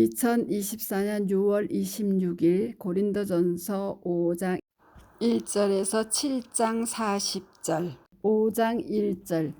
2024년 6월 26일 고린도전서 5장 1절에서 7장 40절. 5장 1절.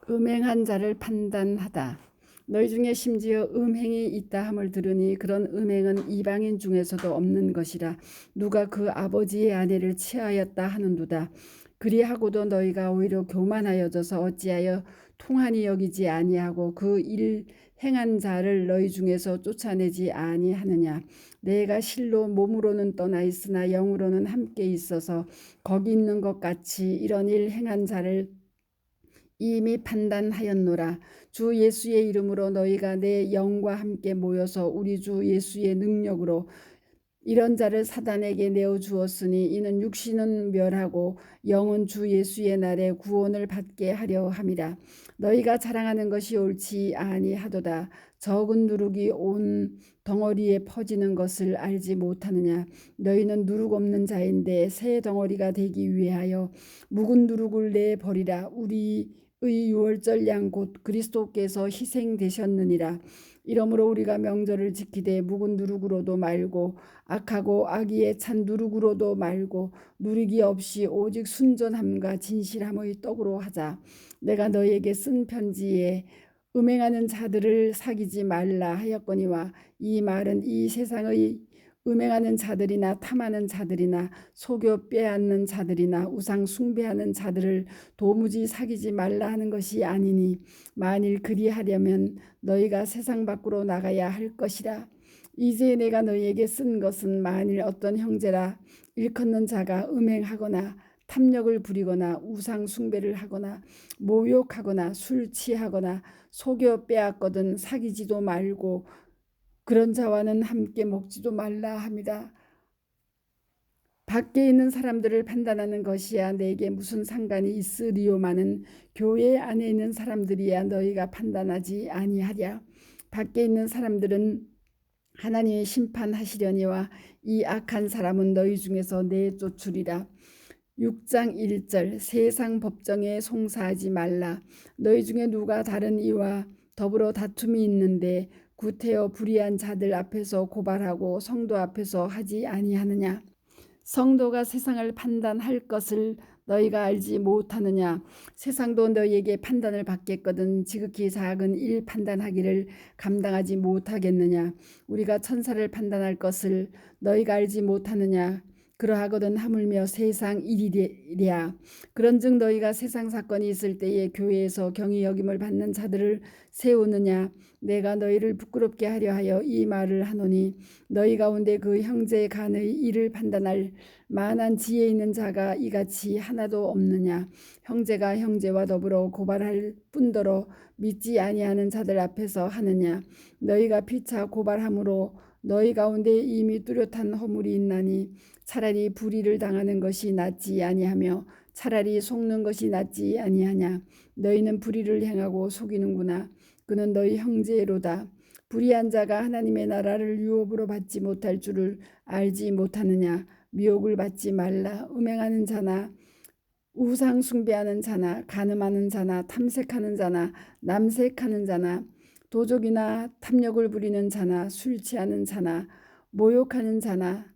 음행한 자를 판단하다. 너희 중에 심지어 음행이 있다 함을 들으니 그런 음행은 이방인 중에서도 없는 것이라. 누가 그 아버지의 아내를 취하였다 하는도다. 그리하고도 너희가 오히려 교만하여져서 어찌하여 통한이 여기지 아니하고 그 일 행한 자를 너희 중에서 쫓아내지 아니하느냐. 내가 실로 몸으로는 떠나 있으나 영으로는 함께 있어서 거기 있는 것 같이 이런 일 행한 자를 이미 판단하였노라. 주 예수의 이름으로 너희가 내 영과 함께 모여서 우리 주 예수의 능력으로 이런 자를 사단에게 내어주었으니 이는 육신은 멸하고 영은 주 예수의 날에 구원을 받게 하려 함이라. 너희가 자랑하는 것이 옳지 아니하도다. 적은 누룩이 온 덩어리에 퍼지는 것을 알지 못하느냐. 너희는 누룩 없는 자인데 새 덩어리가 되기 위하여 묵은 누룩을 내버리라. 우리의 유월절 양 곧 그리스도께서 희생되셨느니라. 이러므로 우리가 명절을 지키되 묵은 누룩으로도 말고 악하고 악의에 찬 누룩으로도 말고 누룩이 없이 오직 순전함과 진실함의 떡으로 하자. 내가 너희에게 쓴 편지에 음행하는 자들을 사귀지 말라 하였거니와 이 말은 이 세상의 음행하는 자들이나 탐하는 자들이나 속여 빼앗는 자들이나 우상 숭배하는 자들을 도무지 사귀지 말라 하는 것이 아니니 만일 그리하려면 너희가 세상 밖으로 나가야 할 것이라. 이제 내가 너희에게 쓴 것은 만일 어떤 형제라 일컫는 자가 음행하거나 탐욕을 부리거나 우상 숭배를 하거나 모욕하거나 술 취하거나 속여 빼앗거든 사귀지도 말고 그런 자와는 함께 먹지도 말라 합니다. 밖에 있는 사람들을 판단하는 것이야 내게 무슨 상관이 있으리요마는 교회 안에 있는 사람들이야 너희가 판단하지 아니하랴. 밖에 있는 사람들은 하나님의 심판하시려니와 이 악한 사람은 너희 중에서 내쫓으리라. 6장 1절. 세상 법정에 송사하지 말라. 너희 중에 누가 다른 이와 더불어 다툼이 있는데 구태여 불의한 자들 앞에서 고발하고 성도 앞에서 하지 아니하느냐. 성도가 세상을 판단할 것을 너희가 알지 못하느냐. 세상도 너희에게 판단을 받겠거든 지극히 작은 일 판단하기를 감당하지 못하겠느냐. 우리가 천사를 판단할 것을 너희가 알지 못하느냐. 그러하거든 하물며 세상 일이랴. 그런즉 너희가 세상 사건이 있을 때에 교회에서 경히 여김을 받는 자들을 세우느냐. 내가 너희를 부끄럽게 하려 하여 이 말을 하노니 너희 가운데 그 형제 간의 일을 판단할 만한 지혜 있는 자가 이같이 하나도 없느냐. 형제가 형제와 더불어 고발할 뿐더러 믿지 아니하는 자들 앞에서 하느냐. 너희가 피차 고발함으로 너희 가운데 이미 뚜렷한 허물이 있나니 차라리 불의를 당하는 것이 낫지 아니하며 차라리 속는 것이 낫지 아니하냐. 너희는 불의를 행하고 속이는구나. 그는 너희 형제로다. 불의한 자가 하나님의 나라를 유업으로 받지 못할 줄을 알지 못하느냐. 미혹을 받지 말라. 음행하는 자나 우상 숭배하는 자나 간음하는 자나 탐색하는 자나 남색하는 자나 도적이나 탐욕을 부리는 자나 술 취하는 자나 모욕하는 자나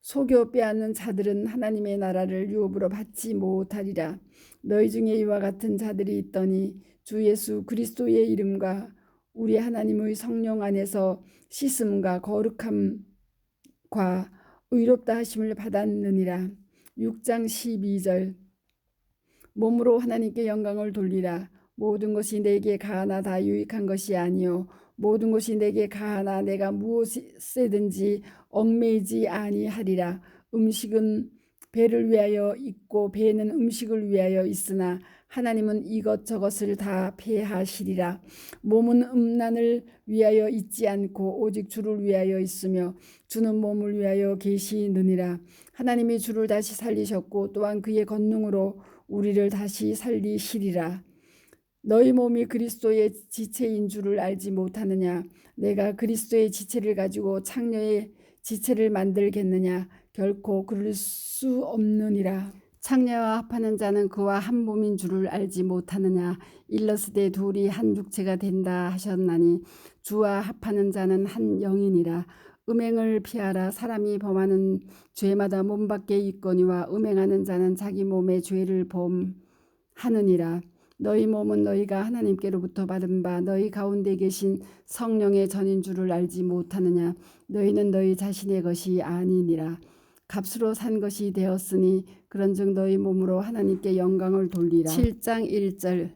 속여 빼앗는 자들은 하나님의 나라를 유업으로 받지 못하리라. 너희 중에 이와 같은 자들이 있더니 주 예수 그리스도의 이름과 우리 하나님의 성령 안에서 씻음과 거룩함과 의롭다 하심을 받았느니라. 6장 12절. 몸으로 하나님께 영광을 돌리라. 모든 것이 내게 가하나 다 유익한 것이 아니요 모든 것이 내게 가하나 내가 무엇에든지 얽매이지 아니하리라. 음식은 배를 위하여 있고 배는 음식을 위하여 있으나 하나님은 이것저것을 다 폐하시리라. 몸은 음란을 위하여 있지 않고 오직 주를 위하여 있으며 주는 몸을 위하여 계시느니라. 하나님이 주를 다시 살리셨고 또한 그의 권능으로 우리를 다시 살리시리라. 너희 몸이 그리스도의 지체인 줄을 알지 못하느냐. 내가 그리스도의 지체를 가지고 창녀의 지체를 만들겠느냐. 결코 그럴 수 없느니라. 창녀와 합하는 자는 그와 한 몸인 줄을 알지 못하느냐. 일러스되 둘이 한 육체가 된다 하셨나니 주와 합하는 자는 한 영이니라. 음행을 피하라. 사람이 범하는 죄마다 몸 밖에 있거니와 음행하는 자는 자기 몸의 죄를 범하느니라. 너희 몸은 너희가 하나님께로부터 받은 바 너희 가운데 계신 성령의 전인 줄을 알지 못하느냐. 너희는 너희 자신의 것이 아니니라. 값으로 산 것이 되었으니 그런즉 너희 몸으로 하나님께 영광을 돌리라. 7장 1절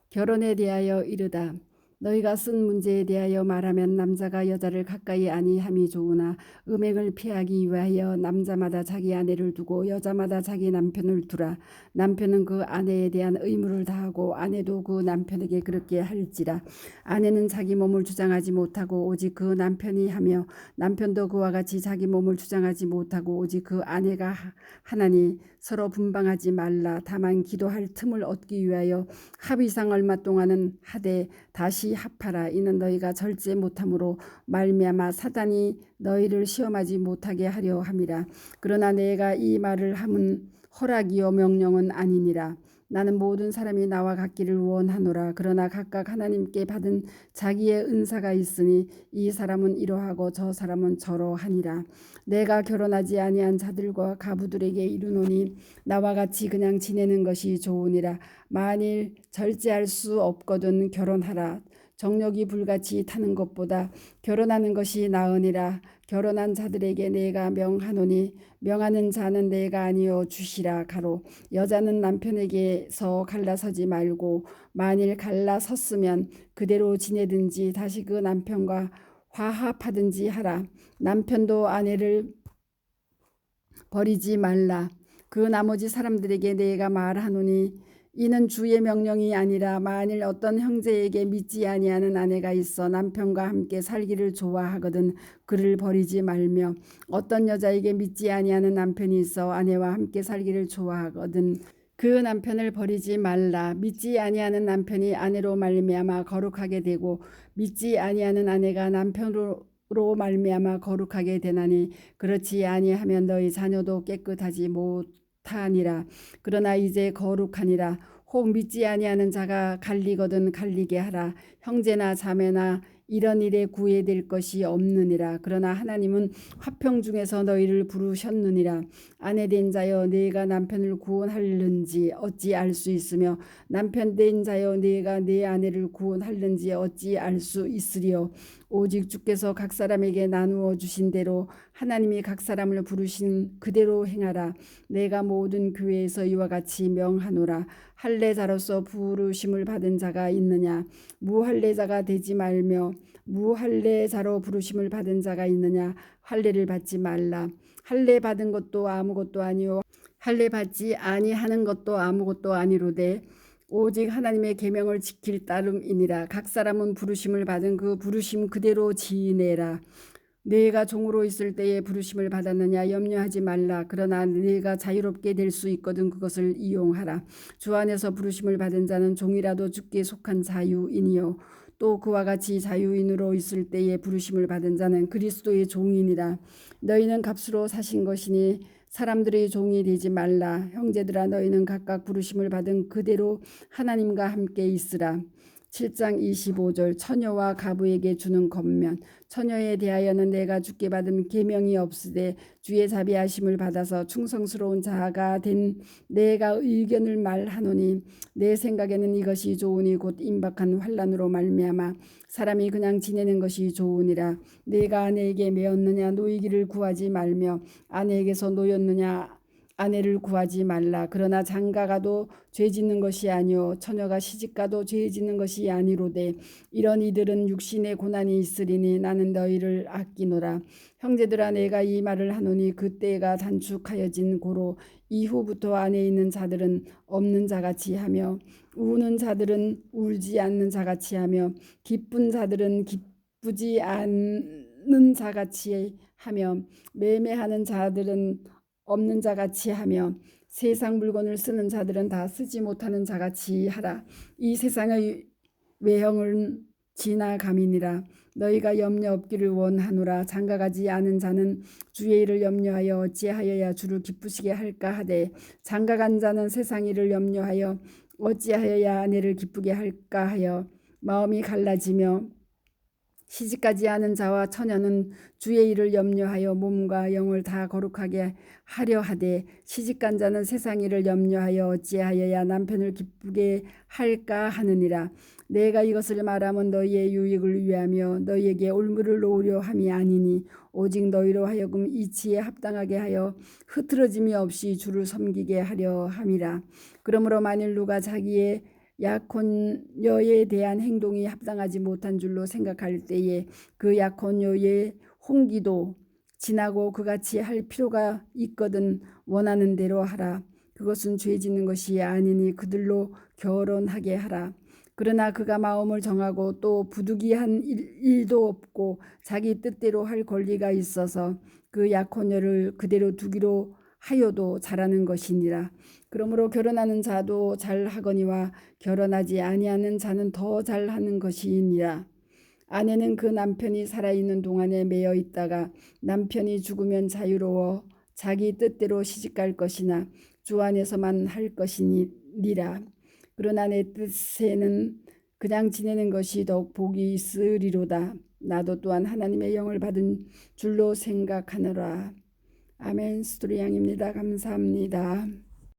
결혼에 대하여 이르다. 너희가 쓴 문제에 대하여 말하면 남자가 여자를 가까이 아니함이 좋으나 음행을 피하기 위하여 남자마다 자기 아내를 두고 여자마다 자기 남편을 두라. 남편은 그 아내에 대한 의무를 다하고 아내도 그 남편에게 그렇게 할지라. 아내는 자기 몸을 주장하지 못하고 오직 그 남편이 하며 남편도 그와 같이 자기 몸을 주장하지 못하고 오직 그 아내가 하나니 서로 분방하지 말라. 다만 기도할 틈을 얻기 위하여 합의상 얼마 동안은 하되 다시 합하라. 이는 너희가 절제 못함으로 말미암아 사단이 너희를 시험하지 못하게 하려 함이라. 그러나 내가 이 말을 함은 허락이요 명령은 아니니라. 나는 모든 사람이 나와 같기를 원하노라. 그러나 각각 하나님께 받은 자기의 은사가 있으니 이 사람은 이러하고 저 사람은 저러하니라. 내가 결혼하지 아니한 자들과 가부들에게 이르노니 나와 같이 그냥 지내는 것이 좋으니라. 만일 절제할 수 없거든 결혼하라. 정욕이 불같이 타는 것보다 결혼하는 것이 나으니라. 결혼한 자들에게 내가 명하노니 명하는 자는 내가 아니요 주시라. 가로 여자는 남편에게서 갈라서지 말고 만일 갈라섰으면 그대로 지내든지 다시 그 남편과 화합하든지 하라. 남편도 아내를 버리지 말라. 그 나머지 사람들에게 내가 말하노니 이는 주의 명령이 아니라 만일 어떤 형제에게 믿지 아니하는 아내가 있어 남편과 함께 살기를 좋아하거든 그를 버리지 말며 어떤 여자에게 믿지 아니하는 남편이 있어 아내와 함께 살기를 좋아하거든 그 남편을 버리지 말라. 믿지 아니하는 남편이 아내로 말미암아 거룩하게 되고 믿지 아니하는 아내가 남편으로 말미암아 거룩하게 되나니 그렇지 아니하면 너희 자녀도 깨끗하지 못하니라. 그러나 이제 거룩하니라. 혹 믿지 아니하는 자가 갈리거든 갈리게 하라. 형제나 자매나 이런 일에 구애될 것이 없느니라. 그러나 하나님은 화평 중에서 너희를 부르셨느니라. 아내된 자여 네가 남편을 구원할는지 어찌 알 수 있으며 남편된 자여 네가 네 아내를 구원할는지 어찌 알 수 있으리요. 오직 주께서 각 사람에게 나누어 주신 대로 하나님이 각 사람을 부르신 그대로 행하라. 내가 모든 교회에서 이와 같이 명하노라. 할례자로서 부르심을 받은 자가 있느냐. 무할례자가 되지 말며 무할례자로 부르심을 받은 자가 있느냐. 할례를 받지 말라. 할례 받은 것도 아무것도 아니요 할례 받지 아니하는 것도 아무것도 아니로되 오직 하나님의 계명을 지킬 따름이니라. 각 사람은 부르심을 받은 그 부르심 그대로 지내라. 네가 종으로 있을 때에 부르심을 받았느냐 염려하지 말라. 그러나 네가 자유롭게 될 수 있거든 그것을 이용하라. 주 안에서 부르심을 받은 자는 종이라도 주께 속한 자유인이요 또 그와 같이 자유인으로 있을 때에 부르심을 받은 자는 그리스도의 종이니라. 너희는 값으로 사신 것이니 사람들의 종이 되지 말라. 형제들아 너희는 각각 부르심을 받은 그대로 하나님과 함께 있으라. 7장 25절 처녀와 가부에게 주는 권면. 처녀에 대하여는 내가 주께 받은 계명이 없으되 주의 자비하심을 받아서 충성스러운 자가 된 내가 의견을 말하노니 내 생각에는 이것이 좋으니 곧 임박한 환난으로 말미암아 사람이 그냥 지내는 것이 좋으니라. 내가 아내에게 매었느냐 노이기를 구하지 말며 아내에게서 노였느냐 아내를 구하지 말라. 그러나 장가가도 죄짓는 것이 아니요 처녀가 시집가도 죄짓는 것이 아니로되 이런 이들은 육신의 고난이 있으리니 나는 너희를 아끼노라. 형제들아 내가 이 말을 하노니 그때가 단축하여진 고로 이후부터 안에 있는 자들은 없는 자같이 하며 우는 자들은 울지 않는 자같이 하며 기쁜 자들은 기쁘지 않는 자같이 하며 매매하는 자들은 없는 자같이 하며 세상 물건을 쓰는 자들은 다 쓰지 못하는 자같이 하라. 이 세상의 외형은 지나감이니라. 너희가 염려 없기를 원하노라. 장가가지 않은 자는 주의 일을 염려하여 어찌하여야 주를 기쁘시게 할까 하되 장가간 자는 세상 일을 염려하여 어찌하여야 아내를 기쁘게 할까 하여 마음이 갈라지며 시집가지 않은 자와 처녀는 주의 일을 염려하여 몸과 영을 다 거룩하게 하려 하되 시집간 자는 세상 일을 염려하여 어찌하여야 남편을 기쁘게 할까 하느니라. 내가 이것을 말하면 너희의 유익을 위하며 너희에게 올무를 놓으려 함이 아니니 오직 너희로 하여금 이치에 합당하게 하여 흐트러짐이 없이 주를 섬기게 하려 함이라. 그러므로 만일 누가 자기의 약혼녀에 대한 행동이 합당하지 못한 줄로 생각할 때에 그 약혼녀의 홍기도 지나고 그같이 할 필요가 있거든 원하는 대로 하라. 그것은 죄 짓는 것이 아니니 그들로 결혼하게 하라. 그러나 그가 마음을 정하고 또 부득이한 일도 없고 자기 뜻대로 할 권리가 있어서 그 약혼녀를 그대로 두기로 하여도 잘하는 것이니라. 그러므로 결혼하는 자도 잘하거니와 결혼하지 아니하는 자는 더 잘하는 것이니라. 아내는 그 남편이 살아있는 동안에 매여 있다가 남편이 죽으면 자유로워 자기 뜻대로 시집갈 것이나 주 안에서만 할 것이니라. 그러나 내 뜻에는 그냥 지내는 것이 더욱 복이 있으리로다. 나도 또한 하나님의 영을 받은 줄로 생각하노라. 아멘. 스토리 양입니다. 감사합니다.